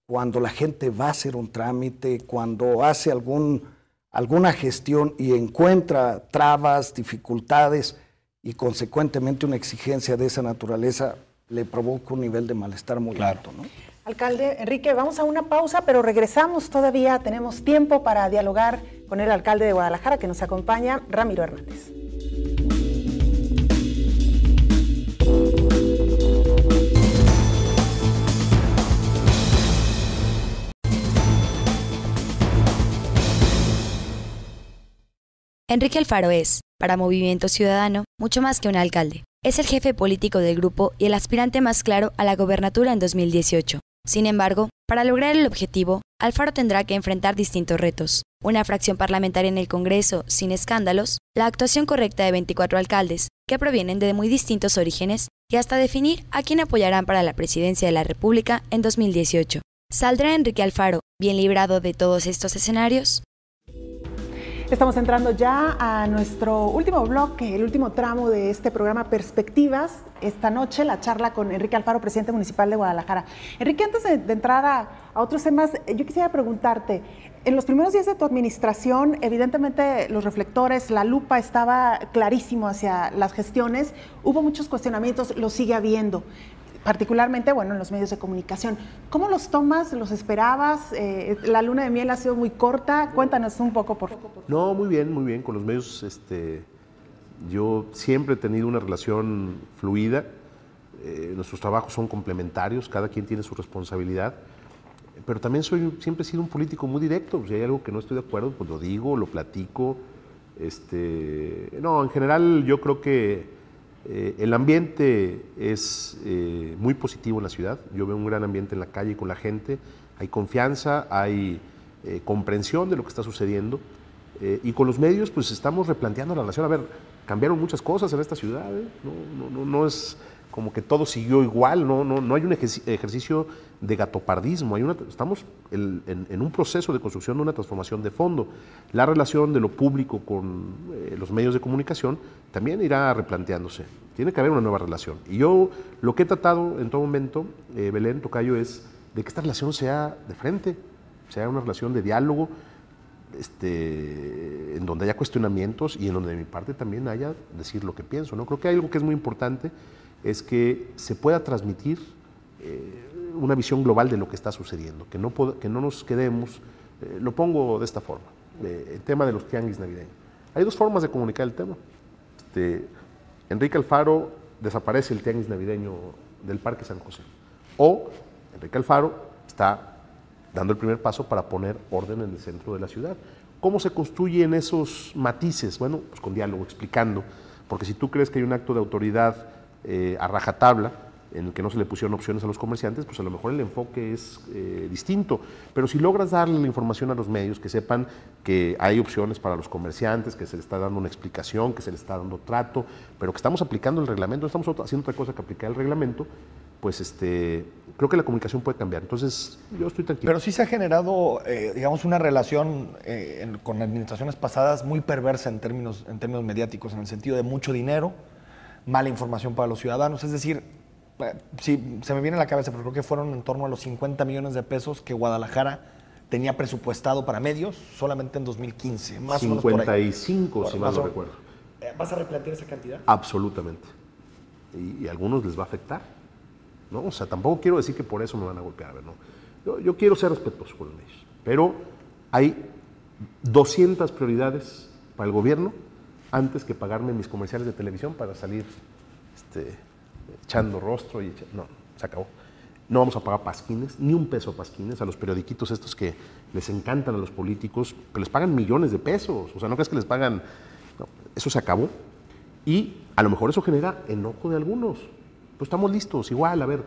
Speaker 7: cuando la gente va a hacer un trámite, cuando hace algún alguna gestión y encuentra trabas, dificultades y consecuentemente una exigencia de esa naturaleza, le provoca un nivel de malestar muy alto, ¿no?
Speaker 1: Alcalde Enrique, vamos a una pausa, pero regresamos, todavía tenemos tiempo para dialogar con el alcalde de Guadalajara que nos acompaña, Ramiro Hernández.
Speaker 9: Enrique Alfaro es, para Movimiento Ciudadano, mucho más que un alcalde. Es el jefe político del grupo y el aspirante más claro a la gobernatura en 2018. Sin embargo, para lograr el objetivo, Alfaro tendrá que enfrentar distintos retos. Una fracción parlamentaria en el Congreso sin escándalos, la actuación correcta de 24 alcaldes, que provienen de muy distintos orígenes, y hasta definir a quién apoyarán para la presidencia de la República en 2018. ¿Saldrá Enrique Alfaro bien librado de todos estos escenarios?
Speaker 1: Estamos entrando ya a nuestro último bloque, el último tramo de este programa Perspectivas. Esta noche la charla con Enrique Alfaro, presidente municipal de Guadalajara. Enrique, antes de entrar a otros temas, yo quisiera preguntarte, en los primeros días de tu administración, evidentemente los reflectores, la lupa estaba clarísimo hacia las gestiones, hubo muchos cuestionamientos, lo sigue habiendo. Particularmente, bueno, en los medios de comunicación. ¿Cómo los tomas? ¿Los esperabas? La luna de miel ha sido muy corta. Cuéntanos un poco, por favor.
Speaker 10: No, muy bien. Con los medios, yo siempre he tenido una relación fluida. Nuestros trabajos son complementarios, cada quien tiene su responsabilidad. Pero también siempre he sido un político muy directo. Si hay algo que no estoy de acuerdo, pues lo digo, lo platico. No, en general yo creo que el ambiente es muy positivo en la ciudad. Yo veo un gran ambiente en la calle con la gente. Hay confianza, hay comprensión de lo que está sucediendo. Y con los medios, pues estamos replanteando la relación. A ver, cambiaron muchas cosas en esta ciudad. No es como que todo siguió igual. No hay un ejercicio de gatopardismo. Estamos en un proceso de construcción de una transformación de fondo. La relación de lo público con los medios de comunicación también irá replanteándose. Tiene que haber una nueva relación. Y yo lo que he tratado en todo momento, Belén, tocayo, es de que esta relación sea de frente, sea una relación de diálogo, en donde haya cuestionamientos y en donde de mi parte también haya decir lo que pienso, ¿no? Creo que hay algo que es muy importante, es que se pueda transmitir una visión global de lo que está sucediendo, que no nos quedemos, lo pongo de esta forma, el tema de los tianguis navideños. Hay dos formas de comunicar el tema. Enrique Alfaro desaparece el tianguis navideño del Parque San José, o Enrique Alfaro está dando el primer paso para poner orden en el centro de la ciudad. ¿Cómo se construyen esos matices? Bueno, pues con diálogo, explicando, porque si tú crees que hay un acto de autoridad a rajatabla, en el que no se le pusieron opciones a los comerciantes, pues a lo mejor el enfoque es distinto. Pero si logras darle la información a los medios, que sepan que hay opciones para los comerciantes, que se les está dando una explicación, que se les está dando trato, pero que estamos aplicando el reglamento, no estamos haciendo otra cosa que aplicar el reglamento, pues creo que la comunicación puede cambiar. Entonces, yo estoy tranquilo.
Speaker 2: Pero sí se ha generado, digamos, una relación con administraciones pasadas muy perversa en términos mediáticos, en el sentido de mucho dinero, mala información para los ciudadanos. Es decir, sí, se me viene a la cabeza, pero creo que fueron en torno a los 50 millones de pesos que Guadalajara tenía presupuestado para medios solamente en 2015, más
Speaker 10: 55,
Speaker 2: o menos por ahí.
Speaker 10: si mal no recuerdo.
Speaker 2: ¿Vas a replantear esa cantidad?
Speaker 10: Absolutamente. Y a algunos les va a afectar, ¿no? O sea, tampoco quiero decir que por eso me van a golpear, ¿no? Yo quiero ser respetuoso con los medios, pero hay 200 prioridades para el gobierno antes que pagarme mis comerciales de televisión para salir echando rostro y no, se acabó. No vamos a pagar pasquines, ni un peso a pasquines, a los periodiquitos estos que les encantan a los políticos, que les pagan millones de pesos. O sea, no crees que les pagan. No, eso se acabó. Y a lo mejor eso genera enojo de algunos. Pues estamos listos, igual, a ver,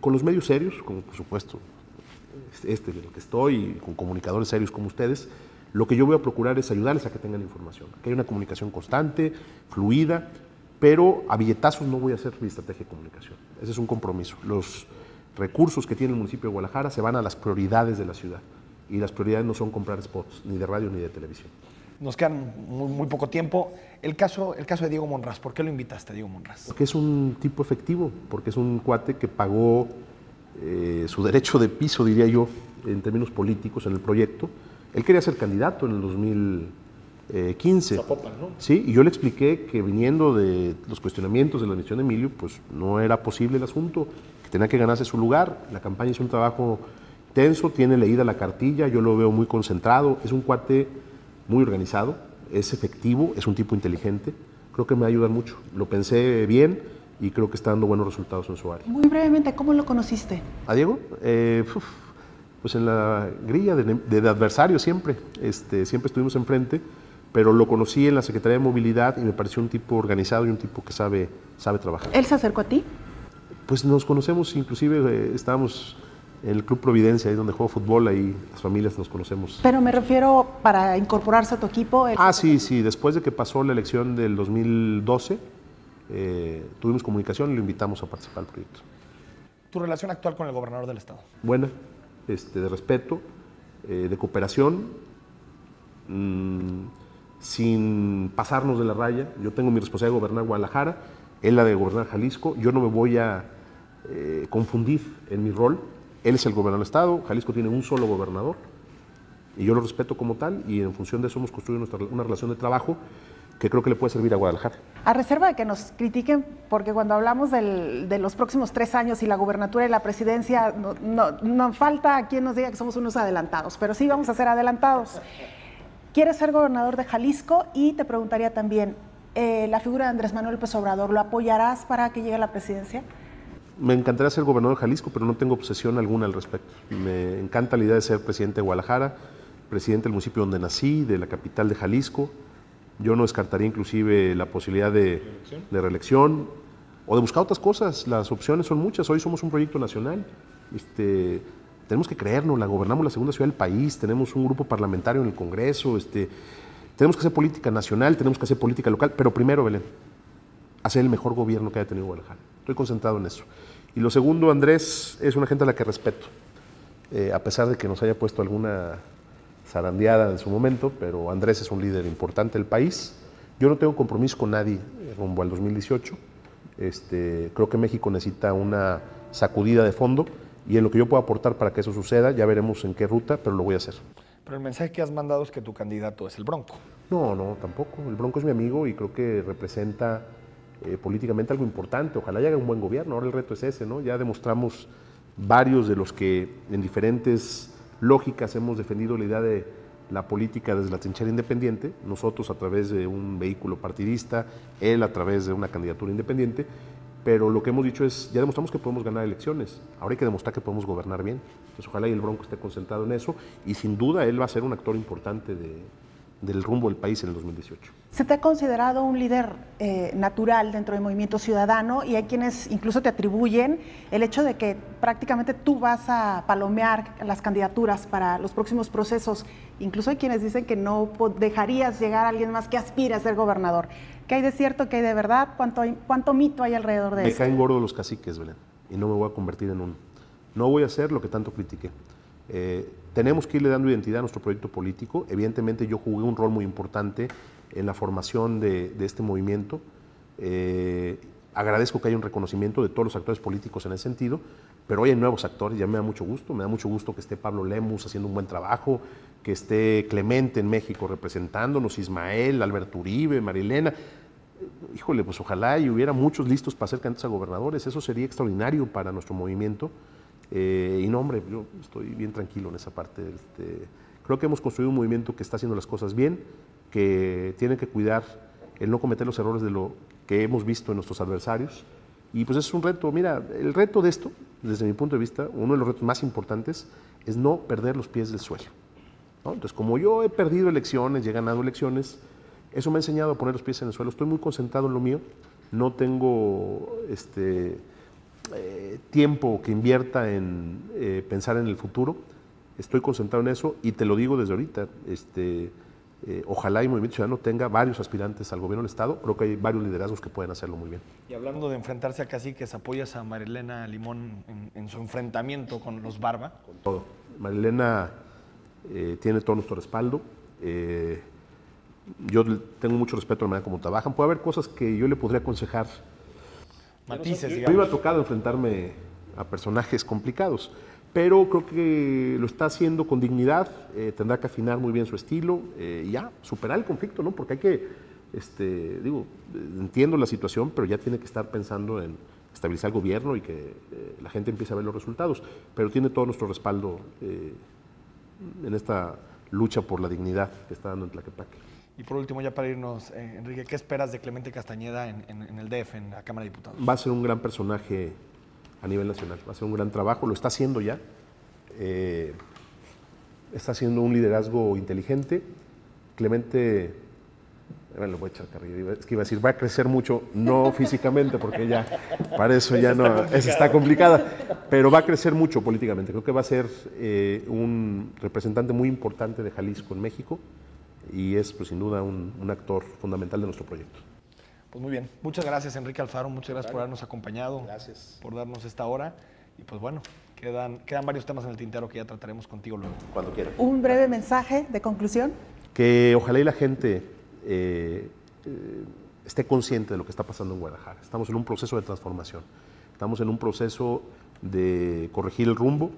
Speaker 10: con los medios serios, como por supuesto en el que estoy, con comunicadores serios como ustedes, lo que yo voy a procurar es ayudarles a que tengan información, que haya una comunicación constante, fluida, pero a billetazos no voy a hacer mi estrategia de comunicación. Ese es un compromiso. Los recursos que tiene el municipio de Guadalajara se van a las prioridades de la ciudad, y las prioridades no son comprar spots, ni de radio ni de televisión.
Speaker 2: Nos quedan muy poco tiempo. El caso de Diego Monraz, ¿por qué lo invitaste a Diego Monraz?
Speaker 10: Porque es un tipo efectivo, porque es un cuate que pagó su derecho de piso, diría yo, en términos políticos en el proyecto, Él quería ser candidato en el 2015.
Speaker 2: Zapopan, ¿no?
Speaker 10: Sí, y yo le expliqué que viniendo de los cuestionamientos de la administración de Emilio, pues no era posible el asunto, que tenía que ganarse su lugar. La campaña hizo un trabajo intenso, tiene leída la cartilla, yo lo veo muy concentrado, es un cuate muy organizado, es efectivo, es un tipo inteligente. Creo que me va a ayudar mucho. Lo pensé bien y creo que está dando buenos resultados en su área.
Speaker 1: Muy brevemente, ¿cómo lo conociste?
Speaker 10: ¿A Diego? Pues en la grilla de adversarios siempre. Siempre estuvimos enfrente, pero lo conocí en la Secretaría de Movilidad y me pareció un tipo organizado y un tipo que sabe trabajar.
Speaker 1: ¿Él se acercó a ti?
Speaker 10: Pues nos conocemos, inclusive estábamos en el Club Providencia, ahí donde juego fútbol, ahí las familias nos conocemos.
Speaker 1: Pero me refiero para incorporarse a tu equipo.
Speaker 10: Sí, después de que pasó la elección del 2012, tuvimos comunicación y lo invitamos a participar del proyecto.
Speaker 2: ¿Tu relación actual con el gobernador del estado?
Speaker 10: Buena, de respeto, de cooperación, sin pasarnos de la raya. Yo tengo mi responsabilidad de gobernar Guadalajara, él la de gobernar Jalisco. Yo no me voy a confundir en mi rol. Él es el gobernador del estado, Jalisco tiene un solo gobernador y yo lo respeto como tal y en función de eso hemos construido una relación de trabajo que creo que le puede servir a Guadalajara.
Speaker 1: A reserva de que nos critiquen, porque cuando hablamos de los próximos 3 años y la gubernatura y la presidencia, no falta quien nos diga que somos unos adelantados, pero sí vamos a ser adelantados. ¿Quieres ser gobernador de Jalisco? Y te preguntaría también, la figura de Andrés Manuel López Obrador, ¿lo apoyarás para que llegue a la presidencia?
Speaker 10: Me encantaría ser gobernador de Jalisco, pero no tengo obsesión alguna al respecto. Me encanta la idea de ser presidente de Guadalajara, presidente del municipio donde nací, de la capital de Jalisco. Yo no descartaría inclusive la posibilidad de reelección o de buscar otras cosas. Las opciones son muchas. Hoy somos un proyecto nacional. Tenemos que creernos, la gobernamos la segunda ciudad del país, tenemos un grupo parlamentario en el Congreso, tenemos que hacer política nacional, tenemos que hacer política local, pero primero, Belén, hacer el mejor gobierno que haya tenido Guadalajara. Estoy concentrado en eso. Y lo segundo, Andrés es una gente a la que respeto, a pesar de que nos haya puesto alguna zarandeada en su momento, pero Andrés es un líder importante del país. Yo no tengo compromiso con nadie rumbo al 2018. Creo que México necesita una sacudida de fondo y en lo que yo pueda aportar para que eso suceda, ya veremos en qué ruta, pero lo voy a hacer.
Speaker 2: Pero el mensaje que has mandado es que tu candidato es el Bronco.
Speaker 10: No, tampoco. El Bronco es mi amigo y creo que representa políticamente algo importante. Ojalá haga un buen gobierno. Ahora el reto es ese, ¿no? Ya demostramos varios de los que en diferentes lógicas hemos defendido la idea de la política desde la trinchera independiente, nosotros a través de un vehículo partidista, él a través de una candidatura independiente, pero lo que hemos dicho es, ya demostramos que podemos ganar elecciones, ahora hay que demostrar que podemos gobernar bien. Entonces ojalá y el Bronco esté concentrado en eso y sin duda él va a ser un actor importante del rumbo del país en el 2018.
Speaker 1: Se te ha considerado un líder natural dentro del Movimiento Ciudadano y hay quienes incluso te atribuyen el hecho de que prácticamente tú vas a palomear las candidaturas para los próximos procesos. Incluso hay quienes dicen que no dejarías llegar a alguien más que aspire a ser gobernador. ¿Qué hay de cierto, qué hay de verdad? ¿Cuánto mito hay alrededor de eso?
Speaker 10: Me caen gordos los caciques, Belén, y no me voy a convertir en uno. No voy a hacer lo que tanto critiqué. Tenemos que irle dando identidad a nuestro proyecto político. Evidentemente yo jugué un rol muy importante en la formación de este movimiento. Agradezco que haya un reconocimiento de todos los actores políticos en ese sentido, pero hoy hay nuevos actores, ya me da mucho gusto que esté Pablo Lemus haciendo un buen trabajo, que esté Clemente en México representándonos, Ismael, Alberto Uribe, Marilena. Híjole, pues ojalá y hubiera muchos listos para ser candidatos a gobernadores, eso sería extraordinario para nuestro movimiento. Y no, hombre, yo estoy bien tranquilo en esa parte. Creo que hemos construido un movimiento que está haciendo las cosas bien, que tiene que cuidar el no cometer los errores de lo que hemos visto en nuestros adversarios. Y pues es un reto. Mira, el reto de esto, desde mi punto de vista, uno de los retos más importantes es no perder los pies del suelo, ¿no? Entonces, como yo he perdido elecciones y he ganado elecciones, eso me ha enseñado a poner los pies en el suelo. Estoy muy concentrado en lo mío, no tengo tiempo que invierta en pensar en el futuro. Estoy concentrado en eso y te lo digo desde ahorita. Ojalá y Movimiento Ciudadano tenga varios aspirantes al gobierno del Estado. Creo que hay varios liderazgos que pueden hacerlo muy bien.
Speaker 2: Y hablando de enfrentarse a caciques, ¿apoyas a Marilena Limón en su enfrentamiento con los Barba?
Speaker 10: Con todo. Marilena tiene todo nuestro respaldo. Yo tengo mucho respeto a la manera como trabajan. Puede haber cosas que yo le podría aconsejar.
Speaker 2: Matices,
Speaker 10: digamos. Me iba tocado enfrentarme a personajes complicados, pero creo que lo está haciendo con dignidad, tendrá que afinar muy bien su estilo y ya, superar el conflicto, ¿no? Porque hay que, entiendo la situación, pero ya tiene que estar pensando en estabilizar el gobierno y que la gente empiece a ver los resultados, pero tiene todo nuestro respaldo en esta lucha por la dignidad que está dando en Tlaquepaque.
Speaker 2: Y por último, ya para irnos, Enrique, ¿qué esperas de Clemente Castañeda en el DF, en la Cámara de Diputados?
Speaker 10: Va a ser un gran personaje a nivel nacional, va a ser un gran trabajo, lo está haciendo ya, está haciendo un liderazgo inteligente. Clemente, bueno, lo voy a echar carrilla, es que iba a decir, va a crecer mucho, no físicamente, porque ya, para eso ya no, esa está complicada, pero va a crecer mucho políticamente, creo que va a ser un representante muy importante de Jalisco en México y es, pues, sin duda, un actor fundamental de nuestro proyecto.
Speaker 2: Pues muy bien, muchas gracias Enrique Alfaro, muchas gracias por habernos acompañado,
Speaker 10: gracias
Speaker 2: por darnos esta hora y pues bueno, quedan varios temas en el tintero que ya trataremos contigo luego.
Speaker 10: Cuando quieran.
Speaker 1: Un breve mensaje de conclusión.
Speaker 10: Que ojalá y la gente esté consciente de lo que está pasando en Guadalajara. Estamos en un proceso de transformación, estamos en un proceso de corregir el rumbo.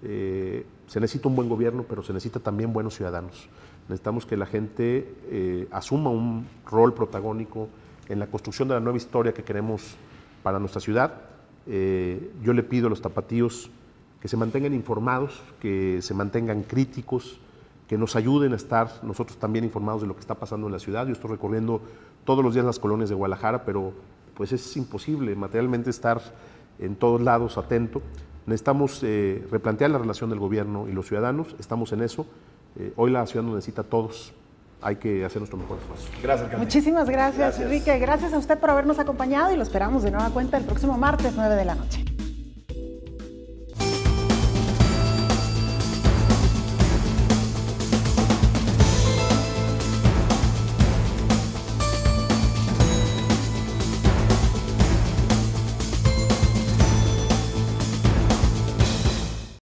Speaker 10: Se necesita un buen gobierno, pero se necesita también buenos ciudadanos. Necesitamos que la gente asuma un rol protagónico en la construcción de la nueva historia que queremos para nuestra ciudad. Yo le pido a los tapatíos que se mantengan informados, que se mantengan críticos, que nos ayuden a estar nosotros también informados de lo que está pasando en la ciudad. Yo estoy recorriendo todos los días las colonias de Guadalajara, pero pues es imposible materialmente estar en todos lados atento. Necesitamos replantear la relación del gobierno y los ciudadanos, estamos en eso. Hoy la ciudad nos necesita a todos. Hay que hacer nuestro mejor esfuerzo.
Speaker 2: Gracias, alcalde.
Speaker 1: Muchísimas gracias, Enrique. Gracias a usted por habernos acompañado y lo esperamos de nueva cuenta el próximo martes, 9 de la noche.